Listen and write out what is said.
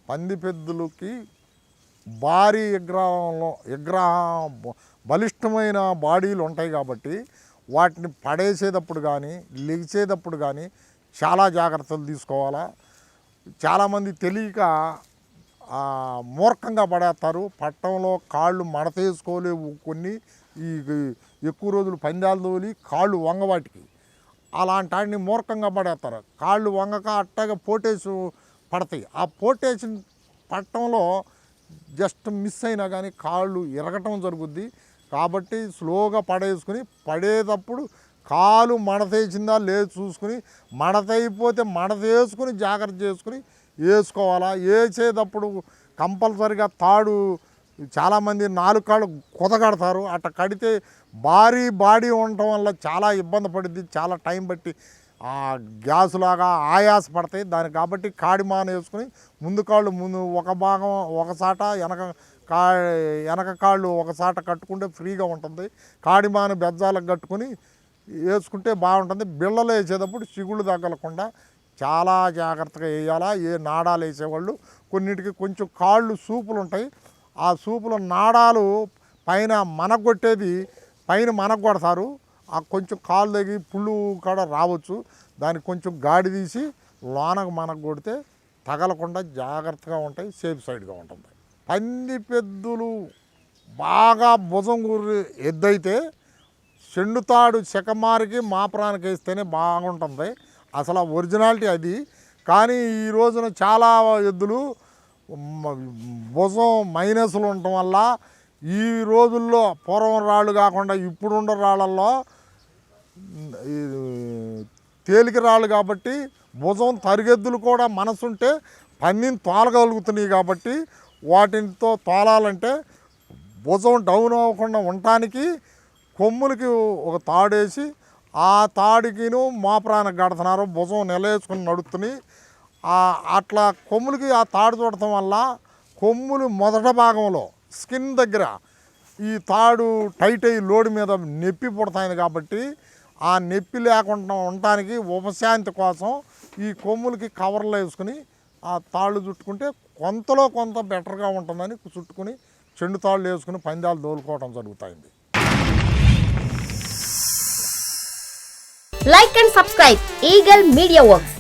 పంది పెద్దులకి భారీ బలిష్టమైన బాడీలు ఉంటాయి కాబట్టి వాటిని పడేసేటప్పుడు కానీ లెగిసేటప్పుడు కానీ చాలా జాగ్రత్తలు తీసుకోవాలా. చాలామంది తెలియక మూర్ఖంగా పడేస్తారు. పట్టంలో కాళ్ళు మడతేసుకోలేవు, కొన్ని ఈ ఎక్కువ రోజులు పందాలు తోలి కాళ్ళు వంగవాటికి అలాంటి వాటిని మూర్ఖంగా పడేస్తారు. కాళ్ళు వంగక అట్టగా పోటేసి పడతాయి. ఆ పోటేసిన పట్టంలో జస్ట్ మిస్ అయినా కానీ కాళ్ళు ఇరగటం జరుగుద్ది. కాబట్టి స్లోగా పడేసుకుని పడేటప్పుడు కాలు మడతేసిందా లేదు చూసుకుని, మడతైపోతే మడతేసుకుని జాగ్రత్త చేసుకుని వేసుకోవాలా. వేసేటప్పుడు కంపల్సరిగా తాడు చాలామంది 4 కాళ్ళు కుదగడతారు. అట్లా కడితే భారీ బాడీ ఉండటం వల్ల చాలా ఇబ్బంది పడుద్ది, చాలా టైం బట్టి గ్యాసులాగా ఆయాస పడతాయి దానికి. కాబట్టి కాడిమాన వేసుకుని ముందు కాళ్ళు ముందు ఒక భాగం ఒకసాట, వెనక కాళ్ళు ఒకసాట కట్టుకుంటే ఫ్రీగా ఉంటుంది. కాడిమాన బెజ్జాలకు కట్టుకుని వేసుకుంటే బాగుంటుంది. బిళ్ళలు వేసేటప్పుడు చిగుళ్ళు తగలకుండా చాలా జాగ్రత్తగా వేయాలా. ఏ నాడాలు వేసేవాళ్ళు కొన్నిటికి కొంచెం కాళ్ళు సూపులు ఉంటాయి. ఆ సూపుల నాడాలు పైన మనగొట్టేది పైన మనగొడతారు. ఆ కొంచెం కాలు తగి పుళ్ళు కూడా రావచ్చు. దానికి కొంచెం గాడి తీసి లోనకు మనగొడితే తగలకుండా జాగ్రత్తగా ఉంటాయి, సేఫ్ సైడ్గా ఉంటుంది. పంది పెద్దులు బాగా భుజం గురి ఎద్దైతే చెండుతాడు చెకమారికి మాపరానికి వేస్తేనే బాగుంటుంది. అసలు ఒరిజినాలిటీ అది. కానీ ఈ రోజున చాలా ఎద్దులు భుజం మైనస్లు ఉండటం వల్ల ఈ రోజుల్లో పూర్వం రాళ్ళు కాకుండా ఇప్పుడున్న రాళ్ళల్లో తేలిక రాళ్ళు కాబట్టి భుజం తరిగెద్దులు కూడా మనసుంటే పందిని తోలగలుగుతున్నాయి. కాబట్టి వాటితో తోలాలంటే భుజం డౌన్ అవ్వకుండా ఉండటానికి కొమ్ములకి ఒక తాడేసి ఆ తాడికిను మోపరానికి కడుతున్నారు. భుజం నిలవేసుకుని నడుస్తున్నాయి. అట్లా కొమ్ములకి ఆ తాడు చూడటం వల్ల కొమ్ములు మొదట భాగంలో స్కిన్ దగ్గర ఈ తాడు టైట్ అయ్యి లోడ్ మీద నొప్పి పుడతాయి. కాబట్టి ఆ నొప్పి లేకుండా ఉండటానికి ఉపశాంతి కోసం ఈ కొమ్ములకి కవర్లు వేసుకుని ఆ తాళ్ళు చుట్టుకుంటే కొంతలో కొంత బెటర్గా ఉంటుందని చుట్టుకుని చెండు తాళ్ళు వేసుకుని పందాలు దోలుకోవడం జరుగుతుంది. Like and subscribe Eagle Media Works.